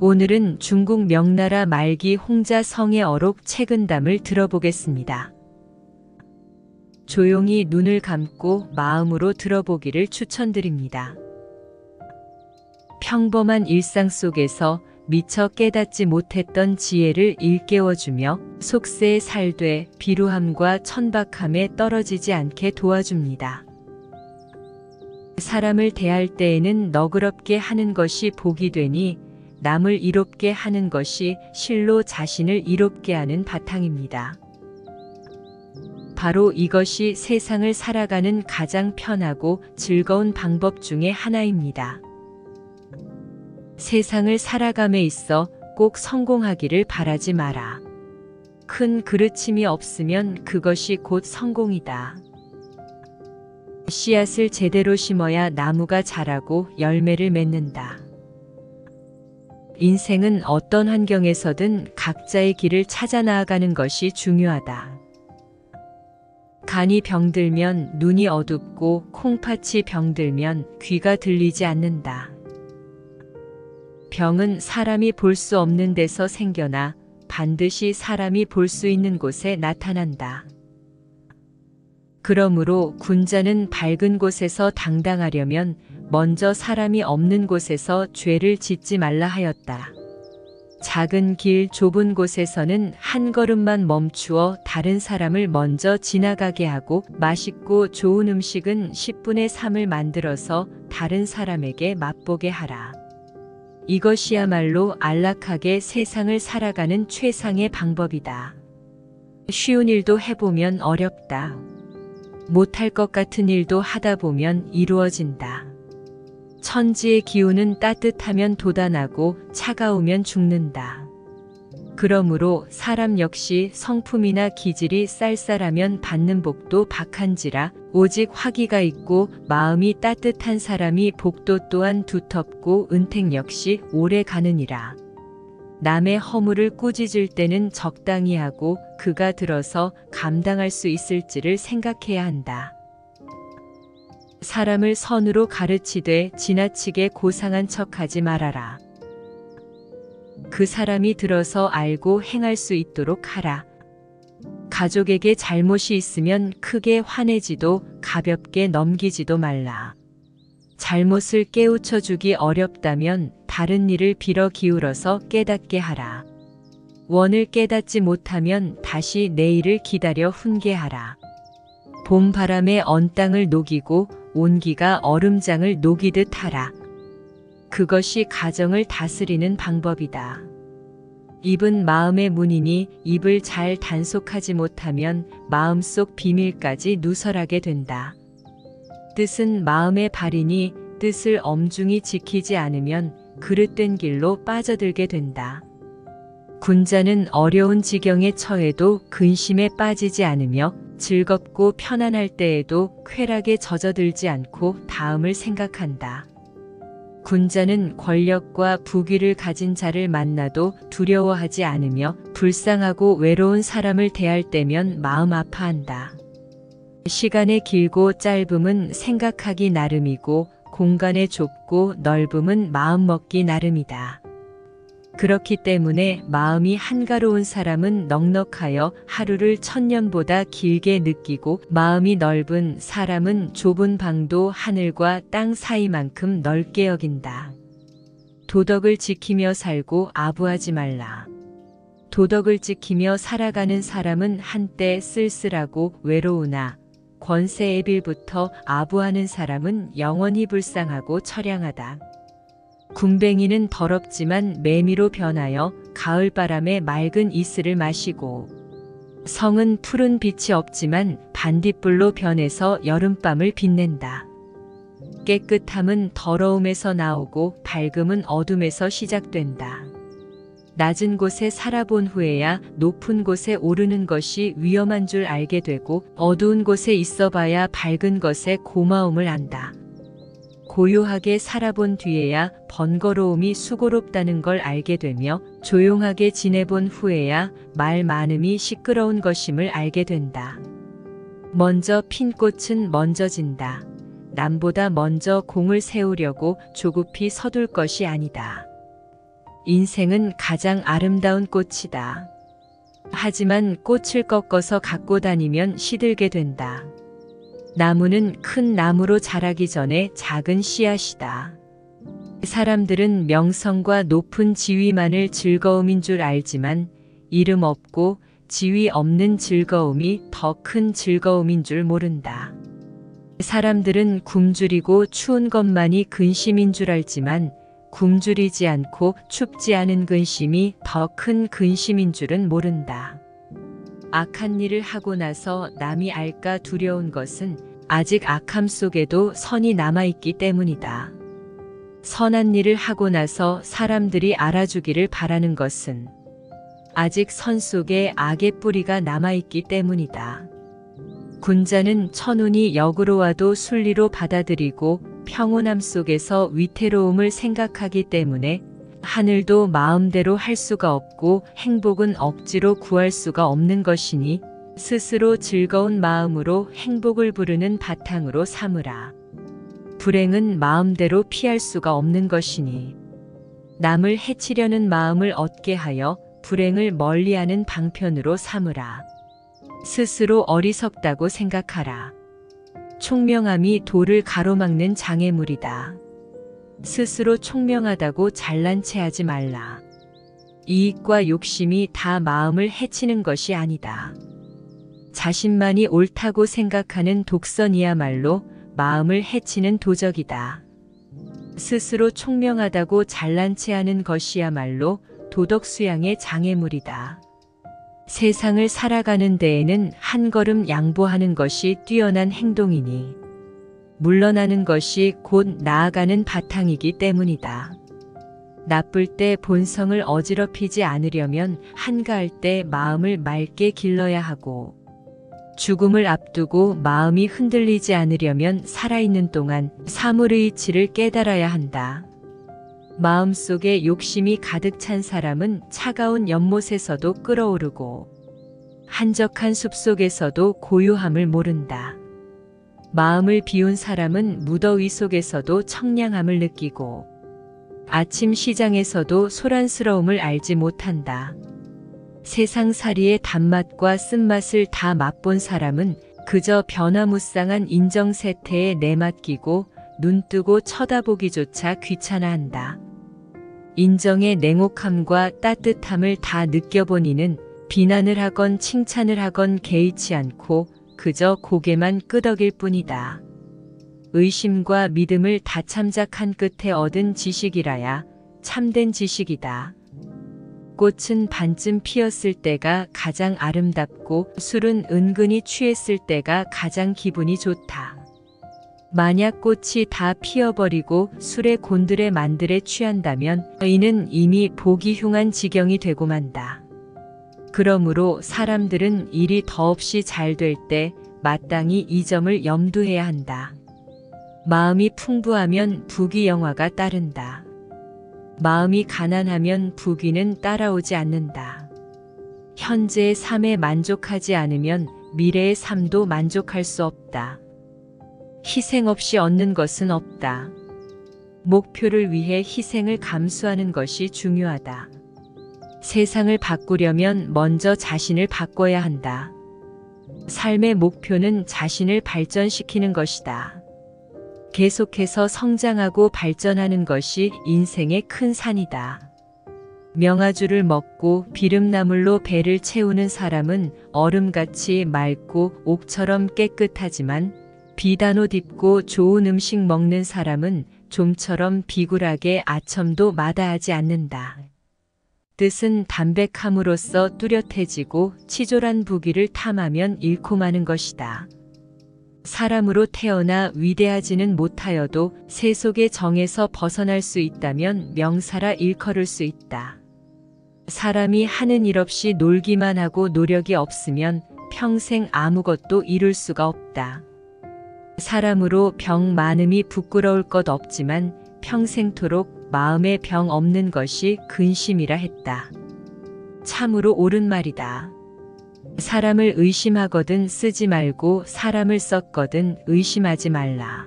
오늘은 중국 명나라 말기 홍자 성의 어록 책은담을 들어보겠습니다. 조용히 눈을 감고 마음으로 들어보기를 추천드립니다. 평범한 일상 속에서 미처 깨닫지 못했던 지혜를 일깨워주며 속세에 살되 비루함과 천박함에 떨어지지 않게 도와줍니다. 사람을 대할 때에는 너그럽게 하는 것이 복이 되니 남을 이롭게 하는 것이 실로 자신을 이롭게 하는 바탕입니다. 바로 이것이 세상을 살아가는 가장 편하고 즐거운 방법 중에 하나입니다. 세상을 살아감에 있어 꼭 성공하기를 바라지 마라. 큰 그르침이 없으면 그것이 곧 성공이다. 씨앗을 제대로 심어야 나무가 자라고 열매를 맺는다. 인생은 어떤 환경에서든 각자의 길을 찾아 나아가는 것이 중요하다. 간이 병들면 눈이 어둡고 콩팥이 병들면 귀가 들리지 않는다. 병은 사람이 볼 수 없는 데서 생겨나 반드시 사람이 볼 수 있는 곳에 나타난다. 그러므로 군자는 밝은 곳에서 당당하려면 먼저 사람이 없는 곳에서 죄를 짓지 말라 하였다. 작은 길 좁은 곳에서는 한 걸음만 멈추어 다른 사람을 먼저 지나가게 하고 맛있고 좋은 음식은 10분의 3을 만들어서 다른 사람에게 맛보게 하라. 이것이야말로 안락하게 세상을 살아가는 최상의 방법이다. 쉬운 일도 해보면 어렵다. 못할 것 같은 일도 하다 보면 이루어진다. 천지의 기운은 따뜻하면 돋아나고 차가우면 죽는다. 그러므로 사람 역시 성품이나 기질이 쌀쌀하면 받는 복도 박한지라 오직 화기가 있고 마음이 따뜻한 사람이 복도 또한 두텁고 은택 역시 오래 가느니라. 남의 허물을 꾸짖을 때는 적당히 하고 그가 들어서 감당할 수 있을지를 생각해야 한다. 사람을 선으로 가르치되 지나치게 고상한 척하지 말아라. 그 사람이 들어서 알고 행할 수 있도록 하라. 가족에게 잘못이 있으면 크게 화내지도 가볍게 넘기지도 말라. 잘못을 깨우쳐 주기 어렵다면 다른 일을 빌어 기울어서 깨닫게 하라. 원을 깨닫지 못하면 다시 내일을 기다려 훈계하라. 봄 바람에 언 땅을 녹이고 온기가 얼음장을 녹이듯 하라. 그것이 가정을 다스리는 방법이다. 입은 마음의 문이니 입을 잘 단속하지 못하면 마음속 비밀까지 누설하게 된다. 뜻은 마음의 발이니 뜻을 엄중히 지키지 않으면 그릇된 길로 빠져들게 된다. 군자는 어려운 지경에 처해도 근심에 빠지지 않으며 즐겁고 편안할 때에도 쾌락에 젖어들지 않고 다음을 생각한다. 군자는 권력과 부귀를 가진 자를 만나도 두려워하지 않으며 불쌍하고 외로운 사람을 대할 때면 마음 아파한다. 시간의 길고 짧음은 생각하기 나름이고 공간의 좁고 넓음은 마음먹기 나름이다. 그렇기 때문에 마음이 한가로운 사람은 넉넉하여 하루를 천년보다 길게 느끼고 마음이 넓은 사람은 좁은 방도 하늘과 땅 사이만큼 넓게 여긴다. 도덕을 지키며 살고 아부하지 말라. 도덕을 지키며 살아가는 사람은 한때 쓸쓸하고 외로우나 권세의 빌부터 아부하는 사람은 영원히 불쌍하고 처량하다. 군뱅이는 더럽지만 매미로 변하여 가을바람에 맑은 이슬을 마시고 성은 푸른 빛이 없지만 반딧불로 변해서 여름밤을 빛낸다. 깨끗함은 더러움에서 나오고 밝음은 어둠에서 시작된다. 낮은 곳에 살아본 후에야 높은 곳에 오르는 것이 위험한 줄 알게 되고 어두운 곳에 있어봐야 밝은 것의 고마움을 안다. 고요하게 살아본 뒤에야 번거로움이 수고롭다는 걸 알게 되며 조용하게 지내본 후에야 말 많음이 시끄러운 것임을 알게 된다. 먼저 핀 꽃은 먼저 진다. 남보다 먼저 공을 세우려고 조급히 서둘 것이 아니다. 인생은 가장 아름다운 꽃이다. 하지만 꽃을 꺾어서 갖고 다니면 시들게 된다. 나무는 큰 나무로 자라기 전에 작은 씨앗이다. 사람들은 명성과 높은 지위만을 즐거움인 줄 알지만 이름 없고 지위 없는 즐거움이 더 큰 즐거움인 줄 모른다. 사람들은 굶주리고 추운 것만이 근심인 줄 알지만 굶주리지 않고 춥지 않은 근심이 더 큰 근심인 줄은 모른다. 악한 일을 하고 나서 남이 알까 두려운 것은 아직 악함 속에도 선이 남아있기 때문이다. 선한 일을 하고 나서 사람들이 알아주기를 바라는 것은 아직 선 속에 악의 뿌리가 남아있기 때문이다. 군자는 천운이 역으로 와도 순리로 받아들이고 평온함 속에서 위태로움을 생각하기 때문에 하늘도 마음대로 할 수가 없고 행복은 억지로 구할 수가 없는 것이니 스스로 즐거운 마음으로 행복을 부르는 바탕으로 삼으라. 불행은 마음대로 피할 수가 없는 것이니 남을 해치려는 마음을 얻게 하여 불행을 멀리하는 방편으로 삼으라. 스스로 어리석다고 생각하라. 총명함이 도를 가로막는 장애물이다. 스스로 총명하다고 잘난 체하지 말라. 이익과 욕심이 다 마음을 해치는 것이 아니다. 자신만이 옳다고 생각하는 독선이야말로 마음을 해치는 도적이다. 스스로 총명하다고 잘난 체하는 것이야말로 도덕 수양의 장애물이다. 세상을 살아가는 데에는 한 걸음 양보하는 것이 뛰어난 행동이니 물러나는 것이 곧 나아가는 바탕이기 때문이다. 나쁠 때 본성을 어지럽히지 않으려면 한가할 때 마음을 맑게 길러야 하고 죽음을 앞두고 마음이 흔들리지 않으려면 살아있는 동안 사물의 이치를 깨달아야 한다. 마음속에 욕심이 가득 찬 사람은 차가운 연못에서도 끓어오르고 한적한 숲속에서도 고요함을 모른다. 마음을 비운 사람은 무더위 속에서도 청량함을 느끼고 아침 시장에서도 소란스러움을 알지 못한다. 세상살이의 단맛과 쓴맛을 다 맛본 사람은 그저 변화무쌍한 인정세태에 내맡기고 눈뜨고 쳐다보기조차 귀찮아한다. 인정의 냉혹함과 따뜻함을 다 느껴본 이는 비난을 하건 칭찬을 하건 개의치 않고 그저 고개만 끄덕일 뿐이다. 의심과 믿음을 다 참작한 끝에 얻은 지식이라야 참된 지식이다. 꽃은 반쯤 피었을 때가 가장 아름답고 술은 은근히 취했을 때가 가장 기분이 좋다. 만약 꽃이 다 피어버리고 술에 곤드레 만드레 취한다면 이는 이미 보기 흉한 지경이 되고 만다. 그러므로 사람들은 일이 더없이 잘 될 때 마땅히 이 점을 염두해야 한다. 마음이 풍부하면 부귀영화가 따른다. 마음이 가난하면 부귀는 따라오지 않는다. 현재의 삶에 만족하지 않으면 미래의 삶도 만족할 수 없다. 희생 없이 얻는 것은 없다. 목표를 위해 희생을 감수하는 것이 중요하다. 세상을 바꾸려면 먼저 자신을 바꿔야 한다. 삶의 목표는 자신을 발전시키는 것이다. 계속해서 성장하고 발전하는 것이 인생의 큰 산이다. 명아주를 먹고 비름나물로 배를 채우는 사람은 얼음같이 맑고 옥처럼 깨끗하지만 비단옷 입고 좋은 음식 먹는 사람은 좀처럼 비굴하게 아첨도 마다하지 않는다. 뜻은 담백함으로써 뚜렷해지고 치졸한 부귀를 탐하면 잃고 마는 것이다. 사람으로 태어나 위대하지는 못하여도 세속의 정에서 벗어날 수 있다면 명사라 일컬을 수 있다. 사람이 하는 일 없이 놀기만 하고 노력이 없으면 평생 아무것도 이룰 수가 없다. 사람으로 병 많음이 부끄러울 것 없지만 평생토록 마음에 병 없는 것이 근심이라 했다. 참으로 옳은 말이다. 사람을 의심하거든 쓰지 말고 사람을 썼거든 의심하지 말라.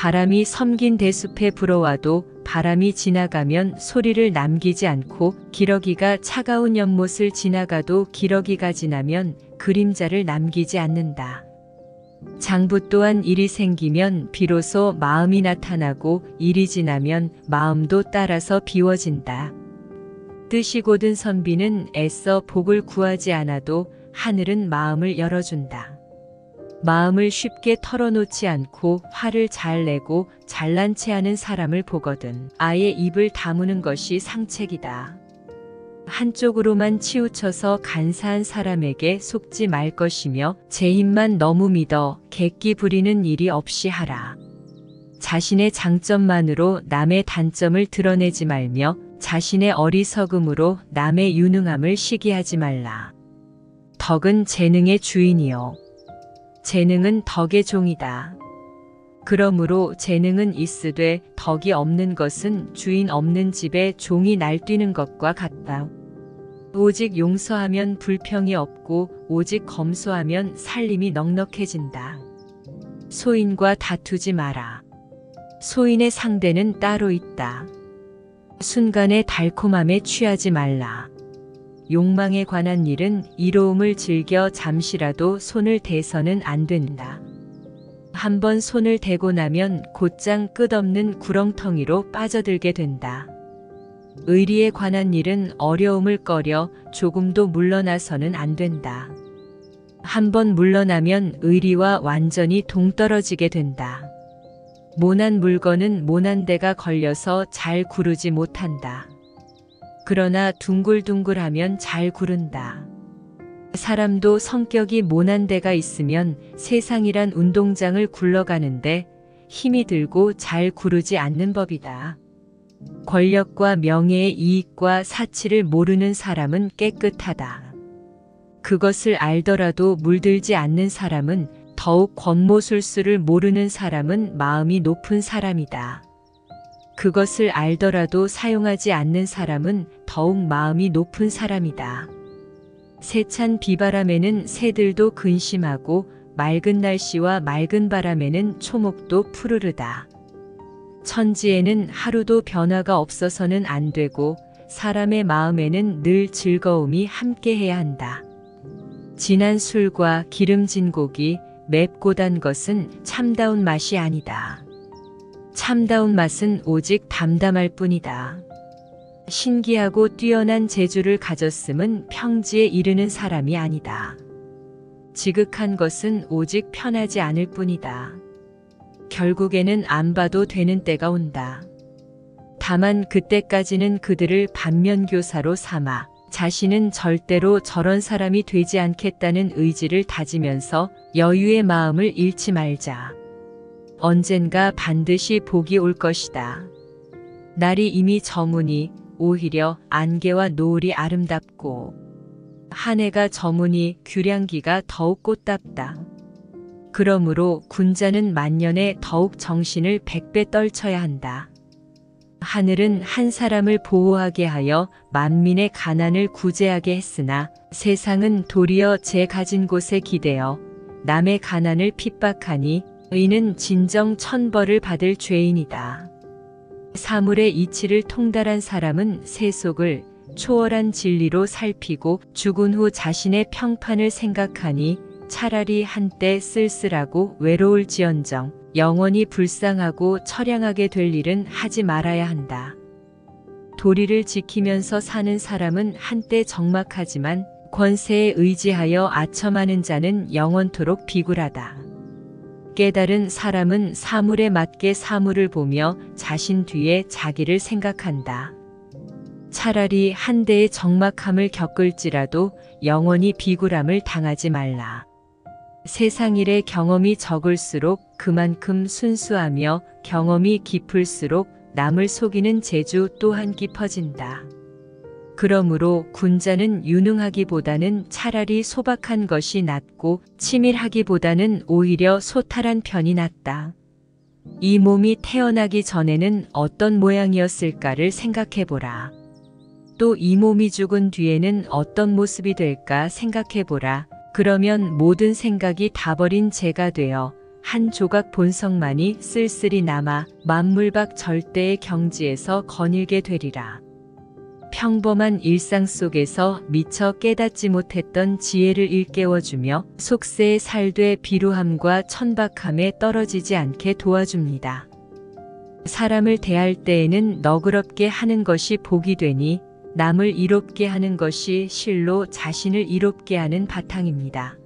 바람이 섬긴 대숲에 불어와도 바람이 지나가면 소리를 남기지 않고 기러기가 차가운 연못을 지나가도 기러기가 지나면 그림자를 남기지 않는다. 장부 또한 일이 생기면 비로소 마음이 나타나고 일이 지나면 마음도 따라서 비워진다. 뜻이 곧은 선비는 애써 복을 구하지 않아도 하늘은 마음을 열어준다. 마음을 쉽게 털어놓지 않고 화를 잘 내고 잘난 체하는 사람을 보거든 아예 입을 다무는 것이 상책이다. 한쪽으로만 치우쳐서 간사한 사람에게 속지 말 것이며 제 힘만 너무 믿어 객기 부리는 일이 없이 하라. 자신의 장점만으로 남의 단점을 드러내지 말며 자신의 어리석음으로 남의 유능함을 시기하지 말라. 덕은 재능의 주인이요 재능은 덕의 종이다. 그러므로 재능은 있으되 덕이 없는 것은 주인 없는 집에 종이 날뛰는 것과 같다. 오직 용서하면 불평이 없고 오직 검소하면 살림이 넉넉해진다. 소인과 다투지 마라. 소인의 상대는 따로 있다. 순간의 달콤함에 취하지 말라. 욕망에 관한 일은 이로움을 즐겨 잠시라도 손을 대서는 안 된다. 한번 손을 대고 나면 곧장 끝없는 구렁텅이로 빠져들게 된다. 의리에 관한 일은 어려움을 꺼려 조금도 물러나서는 안 된다. 한번 물러나면 의리와 완전히 동떨어지게 된다. 모난 물건은 모난 데가 걸려서 잘 구르지 못한다. 그러나 둥글둥글하면 잘 구른다. 사람도 성격이 모난 데가 있으면 세상이란 운동장을 굴러가는데 힘이 들고 잘 구르지 않는 법이다. 권력과 명예의 이익과 사치를 모르는 사람은 깨끗하다. 그것을 알더라도 물들지 않는 사람은 더욱 권모술수를 모르는 사람은 마음이 높은 사람이다. 그것을 알더라도 사용하지 않는 사람은 더욱 마음이 높은 사람이다. 세찬 비바람에는 새들도 근심하고 맑은 날씨와 맑은 바람에는 초목도 푸르르다. 천지에는 하루도 변화가 없어서는 안 되고 사람의 마음에는 늘 즐거움이 함께해야 한다. 진한 술과 기름진 고기, 맵고 단 것은 참다운 맛이 아니다. 참다운 맛은 오직 담담할 뿐이다. 신기하고 뛰어난 재주를 가졌음은 평지에 이르는 사람이 아니다. 지극한 것은 오직 편하지 않을 뿐이다. 결국에는 안 봐도 되는 때가 온다. 다만 그때까지는 그들을 반면교사로 삼아 자신은 절대로 저런 사람이 되지 않겠다는 의지를 다지면서 여유의 마음을 잃지 말자. 언젠가 반드시 복이 올 것이다. 날이 이미 저무니 오히려 안개와 노을이 아름답고 한 해가 저무니 규량기가 더욱 꽃답다. 그러므로 군자는 만년에 더욱 정신을 100배 떨쳐야 한다. 하늘은 한 사람을 보호하게 하여 만민의 가난을 구제하게 했으나 세상은 도리어 제 가진 곳에 기대어 남의 가난을 핍박하니 의는 진정 천벌을 받을 죄인이다. 사물의 이치를 통달한 사람은 세속을 초월한 진리로 살피고 죽은 후 자신의 평판을 생각하니 차라리 한때 쓸쓸하고 외로울지언정 영원히 불쌍하고 처량하게 될 일은 하지 말아야 한다. 도리를 지키면서 사는 사람은 한때 적막하지만 권세에 의지하여 아첨하는 자는 영원토록 비굴하다. 깨달은 사람은 사물에 맞게 사물을 보며 자신 뒤에 자기를 생각한다. 차라리 한때의 적막함을 겪을지라도 영원히 비굴함을 당하지 말라. 세상 일의 경험이 적을수록 그만큼 순수하며 경험이 깊을수록 남을 속이는 재주 또한 깊어진다. 그러므로 군자는 유능하기보다는 차라리 소박한 것이 낫고 치밀하기보다는 오히려 소탈한 편이 낫다. 이 몸이 태어나기 전에는 어떤 모양이었을까를 생각해보라. 또 이 몸이 죽은 뒤에는 어떤 모습이 될까 생각해보라. 그러면 모든 생각이 다 버린 재가 되어 한 조각 본성만이 쓸쓸히 남아 만물박 절대의 경지에서 거닐게 되리라. 평범한 일상 속에서 미처 깨닫지 못했던 지혜를 일깨워주며 속세의 살되 비루함과 천박함에 떨어지지 않게 도와줍니다. 사람을 대할 때에는 너그럽게 하는 것이 복이 되니 남을 이롭게 하는 것이 실로 자신을 이롭게 하는 바탕입니다.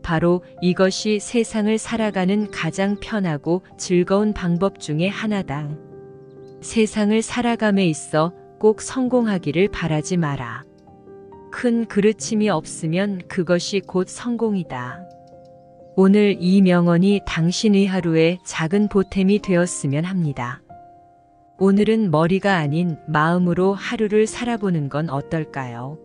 바로 이것이 세상을 살아가는 가장 편하고 즐거운 방법 중에 하나다. 세상을 살아감에 있어 꼭 성공하기를 바라지 마라. 큰 그르침이 없으면 그것이 곧 성공이다. 오늘 이 명언이 당신의 하루에 작은 보탬이 되었으면 합니다. 오늘은 머리가 아닌 마음으로 하루를 살아보는 건 어떨까요?